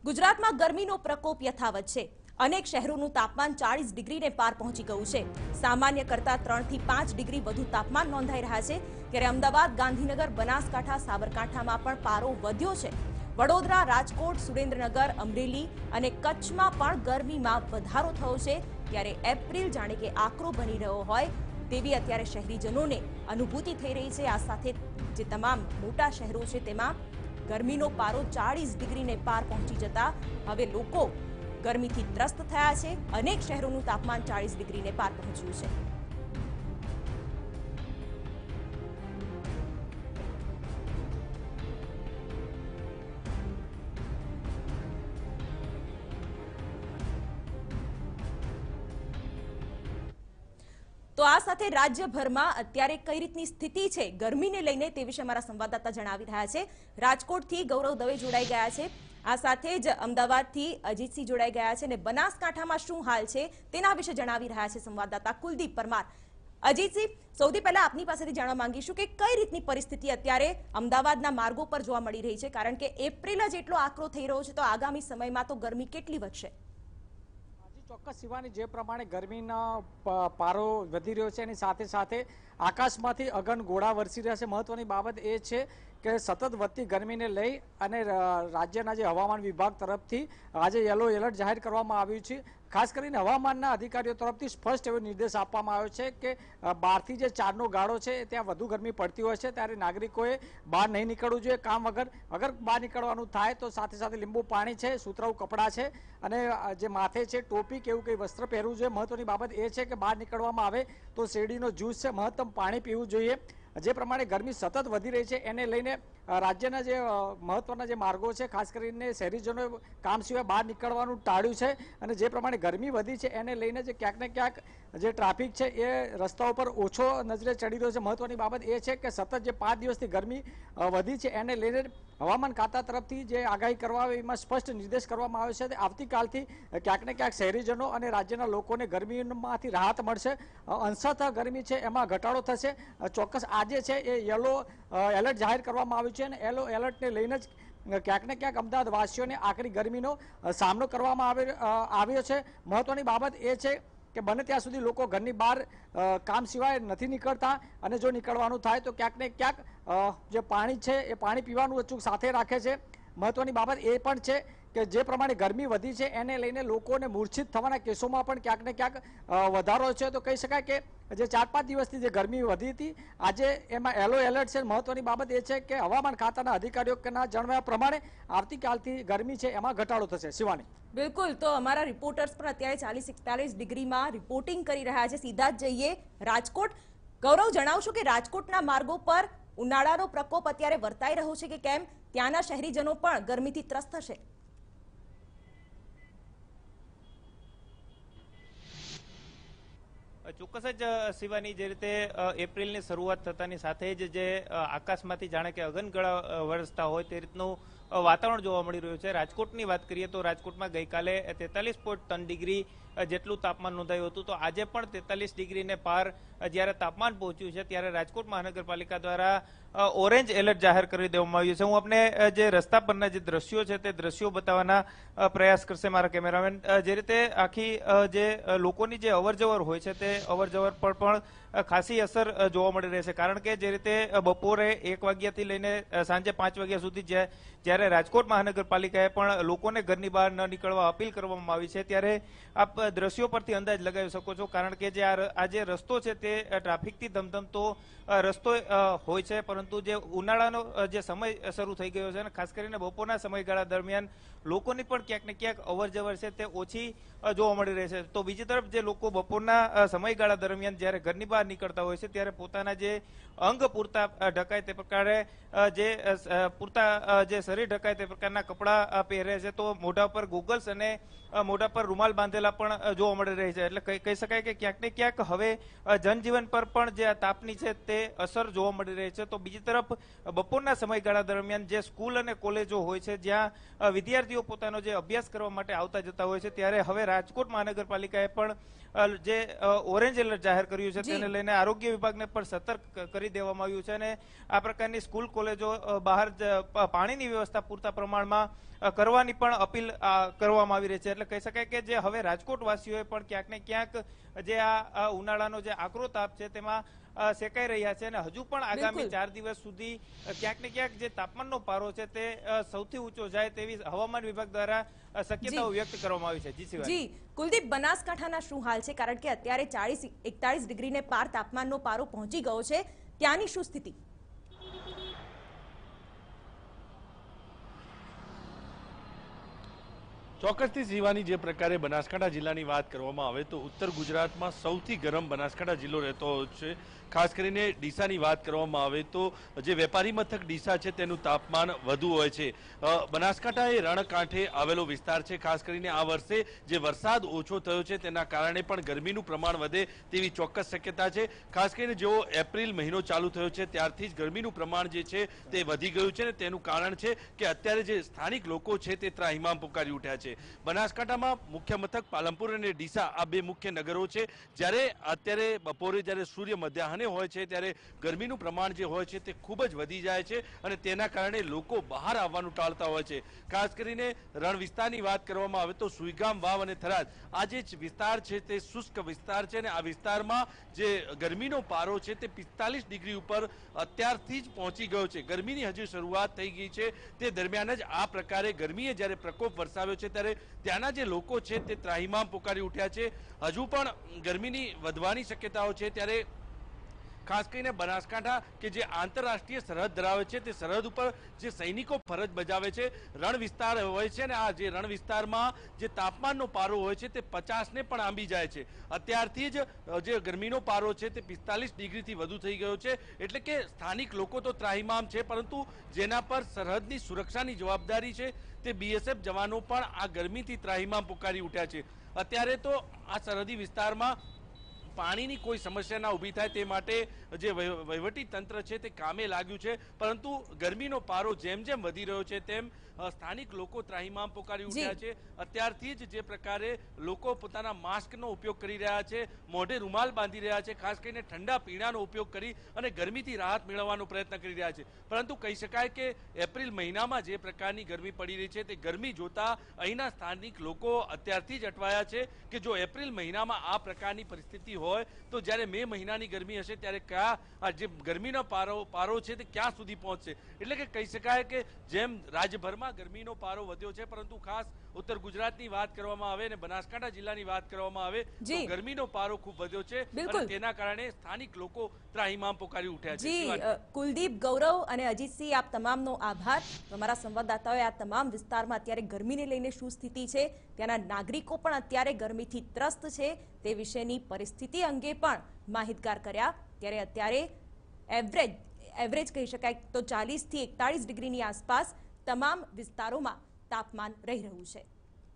ગુજરાતમાં ગરમીનો પ્રકોપ યથાવત છે। અનેક શહેરોનું તાપમાન 40 ડિગ્રીને પાર પહોંચી ગયું છે। સામાન્ય કરતા 3 થી 5 ડિગ્રી વધુ તાપમાન નોંધાઈ રહ્યા છે। ત્યારે અમદાવાદ, ગાંધીનગર, બનાસકાંઠા, સાબરકાંઠામાં પણ પારો વધ્યો છે। વડોદરા, રાજકોટ, સુરેન્દ્રનગર, અમરેલી અને કચ્છમાં પણ ગરમીમાં વધારો થયો છે। ત્યારે એપ્રિલ જાણે કે આકરો બની રહ્યો હોય તેવી અત્યારે શહેરીજનોને અનુભૂતિ થઈ રહી છે। આ સાથે જે તમામ મોટા શહેરો છે તેમાં ગરમીનો પારો 40 ડિગ્રીને પાર પહોંચી જતા હવે લોકો ગરમીથી ત્રસ્ત થયા છે। અનેક શહેરોનું તાપમાન 40 ડિગ્રીને પાર પહોંચ્યું છે। તો આ સાથે રાજ્યભરમાં અત્યારે કઈ રીતની સ્થિતિ છે ગરમીને લઈને તે વિશે અમારા સંવાદદાતા જણાવી રહ્યા છે। રાજકોટથી ગૌરવ દવે જોડાઈ ગયા છે। આ સાથે જ અમદાવાદથી અજીતસિંહ જોડાઈ ગયા છે અને બનાસકાંઠામાં શું હાલ છે તેના વિશે જણાવી રહ્યા છે સંવાદદાતા કુલદીપ પરમાર। અજીતસિંહ, સૌથી પહેલા આપની પાસેથી જાણવા માંગીશું કે કઈ રીતની પરિસ્થિતિ અત્યારે અમદાવાદના માર્ગો પર જોવા મળી રહી છે, કારણ કે એપ્રિલ જ એટલો આકરો થઈ રહ્યો છે તો આગામી સમયમાં તો ગરમી કેટલી વધશે? ચોક્કસ શિવાની, જે પ્રમાણે ગરમીનો પારો વધી રહ્યો છે એની સાથે સાથે આકાશમાંથી અગન ગોળા વરસી રહ્યા છે। મહત્વની બાબત એ છે કે સતત વધતી ગરમીને લઈ અને રાજ્યના જે હવામાન વિભાગ તરફથી આજે યલો એલર્ટ જાહેર કરવામાં આવ્યું છે। ખાસ કરીને હવામાનના અધિકારીઓ તરફથી સ્પષ્ટ એવો નિર્દેશ આપવામાં આવ્યો છે કે 12 થી જે 4નો ગાળો છે ત્યાં વધુ ગરમી પડતી હોય છે ત્યારે નાગરિકોએ બહાર નહીં નીકળવું જોઈએ કામ વગર। અગર બહાર નીકળવાનું થાય તો સાથે સાથે લીંબુ પાણી છે, સુતરાઉ કપડાં છે અને જે માથે છે ટોપી કે એવું કંઈ વસ્ત્ર પહેરવું જોઈએ। મહત્વની બાબત એ છે કે બહાર નીકળવામાં આવે તો શેરડીનો જ્યુસ છે, મહત્તમ પાણી પીવું જોઈએ। જે પ્રમાણે ગરમી સતત વધી રહી છે એને લઈને રાજ્યના જે મહત્વના જે માર્ગો છે ખાસ કરીને શહેરીજનોએ કામ સિવાય બહાર નીકળવાનું ટાળ્યું છે અને જે પ્રમાણે ગરમી વધી છે એને લઈને જે ક્યાંક ને ક્યાંક જે ટ્રાફિક છે એ રસ્તાઓ પર ઓછો નજરે ચડી રહ્યો છે। મહત્વની બાબત એ છે કે સતત જે 5 દિવસથી ગરમી વધી છે એને લઈને હવામાન ખાતા તરફથી જે આગાહી કરવા એમાં સ્પષ્ટ નિર્દેશ કરવામાં આવ્યો છે કે આવતીકાલથી ક્યાંક ને ક્યાંક શહેરીજનો અને રાજ્યના લોકોને ગરમીમાંથી રાહત મળશે। અંશતઃ ગરમી છે એમાં ઘટાડો થશે। ચોક્કસ આજે છે એ યલો એલર્ટ જાહેર કરવામાં આવ્યું છે અને યલો એલર્ટને લઈને જ ક્યાંક ને ક્યાંક અમદાવાદ વાસીઓને આકરી ગરમીનો સામનો કરવામાં આવ્યો છે। મહત્વની બાબત એ છે કે બને ત્યાં સુધી લોકો ઘરની બહાર કામ સિવાય નથી નીકળતા અને જો નીકળવાનું થાય તો ક્યાંક ને ક્યાંક જે પાણી છે એ પાણી પીવાનું અચૂક સાથે રાખે છે। મહત્વની બાબત એ પણ છે કે જે પ્રમાણે ગરમી વધી છે એને લઈને લોકોને મૂર્છિત થવાના કેસોમાં પણ ક્યાંક ને ક્યાંક વધારો છે। તો કહી શકાય કે જે 4-5 દિવસથી જે ગરમી વધી હતી આજે એમાં યલો એલર્ટ છે। મહત્વની બાબત એ છે કે હવામાન ખાતાના અધિકારીઓના જણાવ્યા પ્રમાણે આવતીકાલથી ગરમી છે એમાં ઘટાડો થશે। શિવાની, બિલકુલ, તો અમારા રિપોર્ટર્સ પણ અત્યારે 40-41 ડિગ્રીમાં રિપોર્ટિંગ કરી રહ્યા છે। સીધા જ જઈએ રાજકોટ। ગૌરવ, જણાવશો કે રાજકોટના માર્ગો પર ઉનાળાનો પ્રકોપ અત્યારે વર્તાઈ રહ્યો છે કે કેમ? ત્યાંના શહેરીજનો પણ ગરમીથી ત્રસ્ત થશે? ચોક્કસ જ શિવાની, જે રીતે એપ્રિલની શરૂઆત થતાની સાથે જ જે આકાશમાંથી જાણે કે અગનગળા વરસતા હોય તે રીતનું વાતાવરણ જોવા મળી રહ્યું છે। રાજકોટની વાત કરીએ તો રાજકોટમાં ગઈકાલે 43.3 ડિગ્રી જેટલું તાપમાન નોંધાયું હતું, તો આજે પણ 43 ડિગ્રીને પાર જ્યારે તાપમાન પહોંચ્યું છે ત્યારે રાજકોટ મહાનગરપાલિકા દ્વારા ઓરેન્જ એલર્ટ જાહેર કરી દેવામાં આવ્યું છે। હું આપને જે રસ્તા પરના જે દ્રશ્યો છે તે દ્રશ્યો બતાવવાના પ્રયાસ કરશે મારા કેમેરામેન। જે રીતે આખી જે લોકોની જે અવરજવર હોય છે તે અવરજવર પર પણ ખાસી અસર જોવા મળી રહી છે, કારણ કે જે રીતે બપોરે 1 વાગ્યાથી લઈને સાંજે 5 વાગ્યા સુધી જ્યારે રાજકોટ મહાનગરપાલિકાએ પણ લોકોને ઘરની બહાર ન નીકળવા અપીલ કરવામાં આવી છે ત્યારે આપ દ્રશ્યો પરથી અંદાજ લગાવી શકો છો, કારણ કે જે આ જે રસ્તો છે તે ટ્રાફિકથી ધમધમતો રસ્તો હોય છે, પરંતુ જે ઉનાળાનો જે સમય શરૂ થઈ ગયો છે અને ખાસ કરીને બપોરના સમયગાળા દરમિયાન લોકોની પણ ક્યાંક ને ક્યાંક અવરજવર છે તે ઓછી જોવા મળી રહી છે। તો બીજી તરફ જે લોકો બપોરના સમયગાળા દરમિયાન જ્યારે ઘરની બહાર નીકળતા હોય છે ત્યારે પોતાના જે અંગ પૂરતા ઢકાય તે પ્રકારે જે પૂરતા જે શરીર ઢકાય તે પ્રકારના કપડાં પહેરે છે, તો મોઢા પર ગોગલ્સ અને મોઢા પર રૂમાલ બાંધેલા પણ જોવા મળી રહી છે। એટલે કહી શકાય કે ક્યાંક ને ક્યાંક હવે જનજીવન પર પણ જે આ તાપની છે તે અસર જોવા મળી રહી છે। તો બીજી તરફ બપોરના સમયગાળા દરમિયાન જે સ્કૂલ અને કોલેજો હોય છે જ્યાં વિદ્યાર્થીઓ પોતાનો જે અભ્યાસ કરવા માટે આવતા જતા હોય છે ત્યારે હવે રાજકોટ મહાનગરપાલિકાએ પણ જે ઓરેન્જ એલર્ટ જાહેર કર્યું છે તેને લઈને આરોગ્ય વિભાગને પણ સતર્ક કરી દેવામાં આવ્યું છે અને આ પ્રકારની સ્કૂલ કોલેજો બહાર પાણીની વ્યવસ્થા વ્યવસ્થા પૂરતા પ્રમાણમાં કરવાની પણ અપીલ કરવામાં આવી રહી છે. એટલે કહી શકાય કે જે હવે રાજકોટ વાસીઓએ પણ ક્યાંક ને ક્યાંક જે આ ઉનાળાનો જે આકરો તાપ છે તેમાં શેકાઈ રહ્યા છે અને હજુ પણ આગામી 4 દિવસ સુધી ક્યાંક ને ક્યાંક જે તાપમાનનો પારો છે તે સૌથી ઊંચો જાય તેવી હવામાન વિભાગ દ્વારા શક્યતાઓ વ્યક્ત કરવામાં આવી છે. જી કુલદીપ, બનાસકાંઠાના શું હાલ છે? કારણ કે અત્યારે 40-41 ડિગ્રીને પાર તાપમાનનો પારો પહોંચી ગયો છે, ત્યાંની શું સ્થિતિ? ચોક્કસથી શિવાની, જે પ્રકારે બનાસકાંઠા જિલ્લાની વાત કરવામાં આવે તો ઉત્તર ગુજરાતમાં સૌથી ગરમ બનાસકાંઠા જિલ્લો રહેતો છે. ખાસ કરીને ડીસાની વાત કરવામાં આવે તો જે વેપારી મથક ડીસા છે તેનું તાપમાન વધુ હોય છે. બનાસકાંઠા એ રણકાંઠે આવેલો વિસ્તાર છે. ખાસ કરીને આ વર્ષે જે વરસાદ ઓછો થયો છે તેના કારણે પણ ગરમીનું પ્રમાણ વધે તેવી ચોક્કસ શક્યતા છે. ખાસ કરીને જેવો એપ્રિલ મહિનો ચાલુ થયો છે ત્યારથી જ ગરમીનું પ્રમાણ જે છે તે વધી ગયું છે અને તેનું કારણ છે કે અત્યારે જે સ્થાનિક લોકો છે તે ત્રાહિમામ પુકારી ઉઠ્યા છે. બનાસકાંઠામાં મુખ્ય મથક પાલનપુર અને ડીસા આ બે મુખ્ય નગરો છે. જ્યારે અત્યારે બપોરે જ્યારે સૂર્ય મધ્યાહને હોય છે ત્યારે ગરમીનું પ્રમાણ જે હોય છે તે ખૂબ જ વધી જાય છે અને તેના કારણે લોકો બહાર આવવાનું ટાળતા હોય છે. ખાસ કરીને રણ વિસ્તારની વાત કરવામાં આવે તો સુઈગામ, વાવ અને થરાદ આ જે વિસ્તાર છે તે શુષ્ક વિસ્તાર છે અને આ વિસ્તારમાં જે ગરમીનો પારો છે તે 45 ડિગ્રી ઉપર અત્યારથી જ પહોંચી ગયો છે. ગરમીની હજી શરૂઆત થઈ ગઈ છે તે દરમિયાન જ આ પ્રકારે ગરમીએ જ્યારે પ્રકોપ વરસાવ્યો છે ત્યારે ત્યાંના જે લોકો છે તે ત્રાહિમામ પુકારી ઉઠ્યા છે. હજુ પણ ગરમીની વધવાની શક્યતાઓ છે ત્યારે ખાસ કરીને બનાસકાંઠા કે જે આંતરરાષ્ટ્રીય સરહદ ધરાવે છે તે સરહદ ઉપર જે સૈનિકો ફરજ બજાવે છે, રણ વિસ્તાર હોય છે અને આ જે રણ વિસ્તારમાં જે તાપમાનનો પારો હોય છે તે 50ને પણ આંબી જાય છે. અત્યારથી જ જે ગરમીનો પારો છે તે 45 ડિગ્રીથી વધુ થઈ ગયો છે. એટલે કે સ્થાનિક લોકો તો ત્રાહિમામ છે, પરંતુ જેના પર સરહદની સુરક્ષાની જવાબદારી છે તે BSF જવાનો પણ આ ગરમીથી ત્રાહિમામ પુકારી ઉઠ્યા છે. અત્યારે તો આ સરહદી વિસ્તારમાં પાણીની કોઈ સમસ્યા ના ઊભી થાય તે માટે જે વહીવટી તંત્ર છે તે કામે લાગ્યું છે, પરંતુ ગરમીનો પારો જેમ જેમ વધી રહ્યો છે તેમ સ્થાનિક લોકો ત્રાહિમામ પુકારી ઉઠ્યા છે. અત્યારથી જ જે પ્રકારે લોકો પોતાના માસ્કનો ઉપયોગ કરી રહ્યા છે, મોઢે રૂમાલ બાંધી રહ્યા છે, ખાસ કરીને ઠંડા પીણાનો ઉપયોગ કરી અને ગરમીથી રાહત મેળવવાનો પ્રયત્ન કરી રહ્યા છે. પરંતુ કહી શકાય કે એપ્રિલ મહિનામાં જે પ્રકારની ગરમી પડી રહી છે તે ગરમી જોતા અહીંના સ્થાનિક લોકો અત્યારથી જ અટવાયા છે કે જો એપ્રિલ મહિનામાં આ પ્રકારની પરિસ્થિતિ હોય તો જ્યારે મે મહિનાની ગરમી હશે ત્યારે કયા જે ગરમીનો પારો છે તે ક્યાં સુધી પહોંચશે. એટલે કે કહી શકાય કે જેમ રાજ્યભરમાં ગરમીનો પારો વધ્યો છે, પરંતુ ખાસ ઉત્તર ગુજરાતની વાત કરવામાં આવે અને બનાસકાંઠા જિલ્લાની વાત કરવામાં આવે તો ગરમીનો પારો ખૂબ વધ્યો છે અને તેના કારણે સ્થાનિક લોકો ત્રાહિમામ પુકારી ઉઠ્યા છે. જી કુલદીપ, ગૌરવ અને અજીતસિંહ, આપ તમામનો આભાર. તમારા સંવાદદાતાઓએ આ તમામ વિસ્તારમાં અત્યારે ગરમીને લઈને શું સ્થિતિ છે, ત્યાંના નાગરિકો પણ અત્યારે ગરમીથી ત્રસ્ત છે તે વિશેની પરિસ્થિતિ અંગે પણ માહિતગાર કર્યા. ત્યારે અત્યારે એવરેજ કહી શકાય તો 40 થી 41 ડિગ્રીની આસપાસ તમામ વિસ્તારોમાં તાપમાન રહી રહ્યું છે.